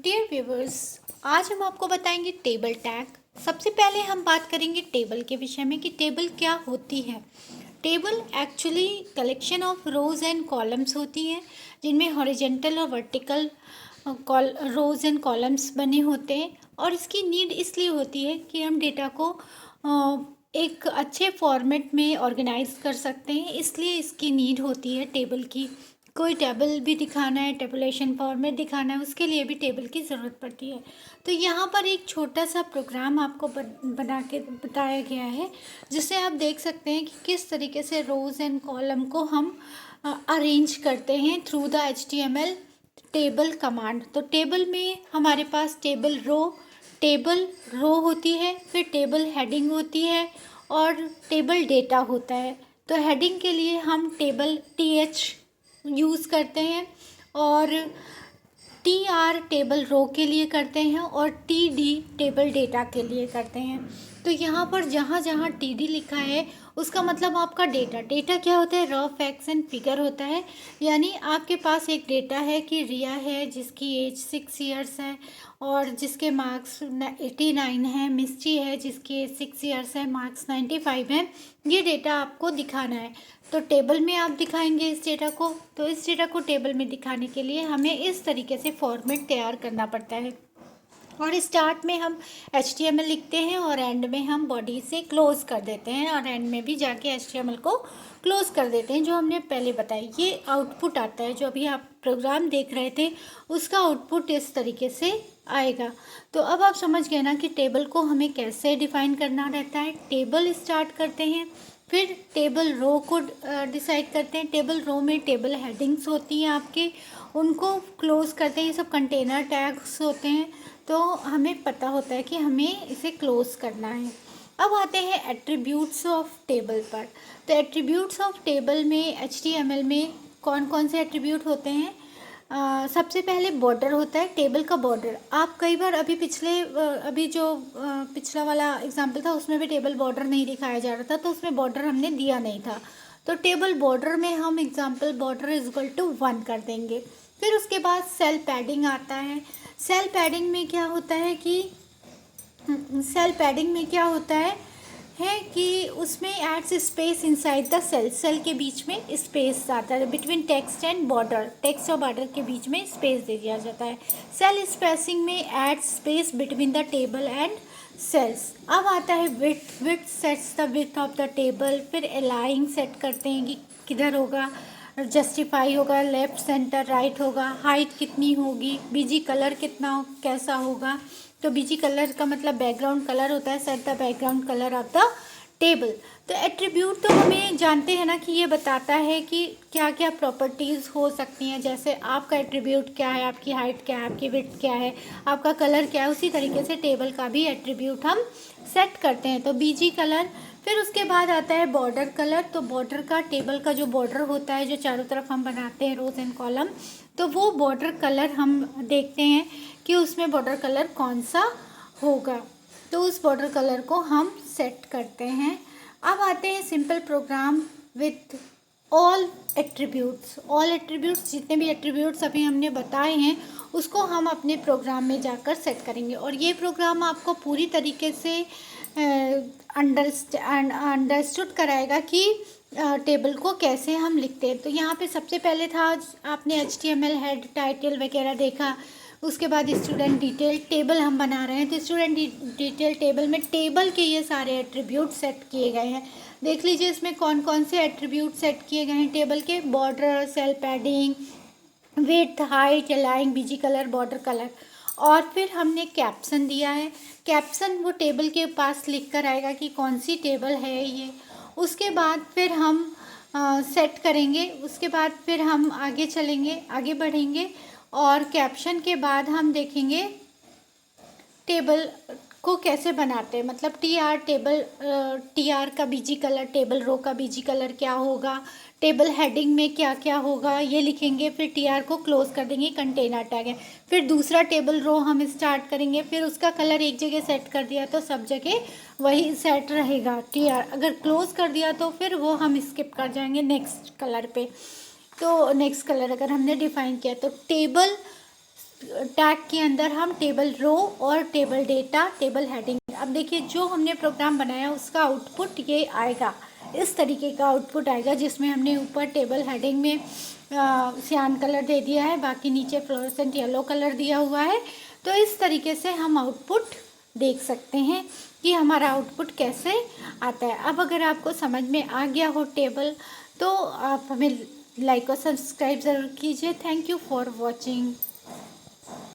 Dear viewers, आज हम आपको बताएंगे टेबल टैग। सबसे पहले हम बात करेंगे टेबल के विषय में कि टेबल क्या होती है। Table actually collection of rose and columns होती हैं, जिनमें हॉरिजेंटल और वर्टिकल रोज एंड कॉलम्स बने होते हैं। और इसकी नीड इसलिए होती है कि हम डेटा को एक अच्छे फॉर्मेट में ऑर्गेनाइज कर सकते हैं, इसलिए इसकी नीड होती है टेबल की। कोई टेबल भी दिखाना है, टेबुलेशन फॉर्मेट दिखाना है, उसके लिए भी टेबल की ज़रूरत पड़ती है। तो यहाँ पर एक छोटा सा प्रोग्राम आपको बना के बताया गया है, जिससे आप देख सकते हैं कि किस तरीके से रोज़ एंड कॉलम को हम अरेंज करते हैं through the HTML table command. तो टेबल में हमारे पास टेबल रो होती है, फिर टेबल हेडिंग होती है और टेबल डेटा होता है। तो हेडिंग के लिए हम टेबल TH यूज़ करते हैं और TR टेबल रो के लिए करते हैं और TD टेबल डेटा के लिए करते हैं। तो यहाँ पर जहाँ जहाँ TD लिखा है उसका मतलब आपका डेटा क्या होता है, रॉ फैक्ट्स एंड फिगर होता है। यानी आपके पास एक डेटा है कि रिया है जिसकी एज 6 ईयर्स है और जिसके मार्क्स 89 है, मिस्टी है जिसकी एज 6 ईयर्स है, मार्क्स 95 है। ये डेटा आपको दिखाना है, तो टेबल में आप दिखाएंगे इस डेटा को। तो इस डेटा को टेबल में दिखाने के लिए हमें इस तरीके से फॉर्मेट तैयार करना पड़ता है। और स्टार्ट में हम HTML लिखते हैं और एंड में हम बॉडी से क्लोज कर देते हैं और एंड में भी जाके HTML को क्लोज कर देते हैं, जो हमने पहले बताया। ये आउटपुट आता है, जो अभी आप प्रोग्राम देख रहे थे उसका आउटपुट इस तरीके से आएगा। तो अब आप समझ गए ना कि टेबल को हमें कैसे डिफाइन करना रहता है। टेबल स्टार्ट करते हैं, फिर टेबल रो को डिसाइड करते हैं। टेबल रो में टेबल हेडिंग्स होती हैं आपके, उनको क्लोज करते हैं। ये सब कंटेनर टैग्स होते हैं, तो हमें पता होता है कि हमें इसे क्लोज करना है। अब आते हैं एट्रीब्यूट्स ऑफ टेबल पर। तो एट्रीब्यूट्स ऑफ टेबल में HTML में कौन कौन से एट्रीब्यूट होते हैं। सबसे पहले बॉर्डर होता है, टेबल का बॉर्डर। आप कई बार अभी जो पिछला वाला एग्जाम्पल था उसमें भी टेबल बॉर्डर नहीं दिखाया जा रहा था, तो उसमें बॉर्डर हमने दिया नहीं था। तो टेबल बॉर्डर में हम एग्जाम्पल बॉर्डर =1 कर देंगे। फिर उसके बाद सेल पैडिंग आता है। सेल पैडिंग में क्या होता है कि उसमें adds space inside the cell के बीच में स्पेस आता है। Between text and border, text और बॉर्डर के बीच में स्पेस दे दिया जाता है। सेल स्पेसिंग में adds space between the table and cells. अब आता है width sets the width of the table. फिर अलाइंग सेट करते हैं कि किधर होगा, जस्टिफाई होगा, लेफ्ट सेंटर राइट होगा, हाइट कितनी होगी, बीजी कलर कैसा होगा। तो बीजी कलर का मतलब बैकग्राउंड कलर होता है, set the background colour of the table. तो एट्रीब्यूट तो हमें जानते हैं ना कि ये बताता है कि क्या क्या प्रॉपर्टीज़ हो सकती हैं। जैसे आपका एट्रीब्यूट क्या है, आपकी हाइट क्या है, आपकी विड्थ क्या है, आपका कलर क्या है, उसी तरीके से टेबल का भी एट्रीब्यूट हम सेट करते हैं। तो बीजी कलर। फिर उसके बाद आता है बॉर्डर कलर। तो बॉर्डर का, टेबल का जो बॉर्डर होता है, जो चारों तरफ हम बनाते हैं रोज एंड कॉलम, तो वो बॉर्डर कलर हम देखते हैं कि उसमें बॉर्डर कलर कौन सा होगा। तो उस बॉर्डर कलर को हम सेट करते हैं। अब आते हैं simple program with all attributes. जितने भी एट्रीब्यूट्स अभी हमने बताए हैं उसको हम अपने प्रोग्राम में जाकर सेट करेंगे, और ये प्रोग्राम आपको पूरी तरीके से अंडरस्टूड कराएगा कि टेबल को कैसे हम लिखते हैं। तो यहाँ पे सबसे पहले था, आपने HTML हेड, टाइटल वगैरह देखा। उसके बाद स्टूडेंट डिटेल टेबल हम बना रहे हैं, तो स्टूडेंट डिटेल टेबल में टेबल के ये सारे एट्रीब्यूट सेट किए गए हैं। देख लीजिए इसमें कौन कौन से एट्रीब्यूट सेट किए गए हैं टेबल के। Border, cell padding, width, height, अलाइंग, बीजी कलर, बॉर्डर कलर। और फिर हमने कैप्शन दिया है। कैप्शन वो टेबल के पास लिख कर आएगा कि कौन सी टेबल है ये। उसके बाद फिर हम सेट करेंगे। उसके बाद फिर हम आगे बढ़ेंगे और कैप्शन के बाद हम देखेंगे टेबल को कैसे बनाते हैं। मतलब TR का बीजी कलर, टेबल रो का बीजी कलर क्या होगा, टेबल हेडिंग में क्या क्या होगा, ये लिखेंगे। फिर TR को क्लोज कर देंगे, कंटेनर टैग है। फिर दूसरा टेबल रो हम स्टार्ट करेंगे, फिर उसका कलर एक जगह सेट कर दिया तो सब जगह वही सेट रहेगा TR। अगर क्लोज कर दिया तो फिर वो हम स्किप कर जाएंगे नेक्स्ट कलर पे। तो नेक्स्ट कलर अगर हमने डिफाइन किया तो टेबल टैग के अंदर हम टेबल रो और टेबल डेटा, टेबल हेडिंग, अब देखिए जो हमने प्रोग्राम बनाया उसका आउटपुट ये आएगा, इस तरीके का आउटपुट आएगा, जिसमें हमने ऊपर टेबल हेडिंग में सियान कलर दे दिया है, बाकी नीचे फ्लोरोसेंट येलो कलर दिया हुआ है। तो इस तरीके से हम आउटपुट देख सकते हैं कि हमारा आउटपुट कैसे आता है। अब अगर आपको समझ में आ गया हो टेबल, तो आप हमें लाइक और सब्सक्राइब ज़रूर कीजिए। Thank you for watching.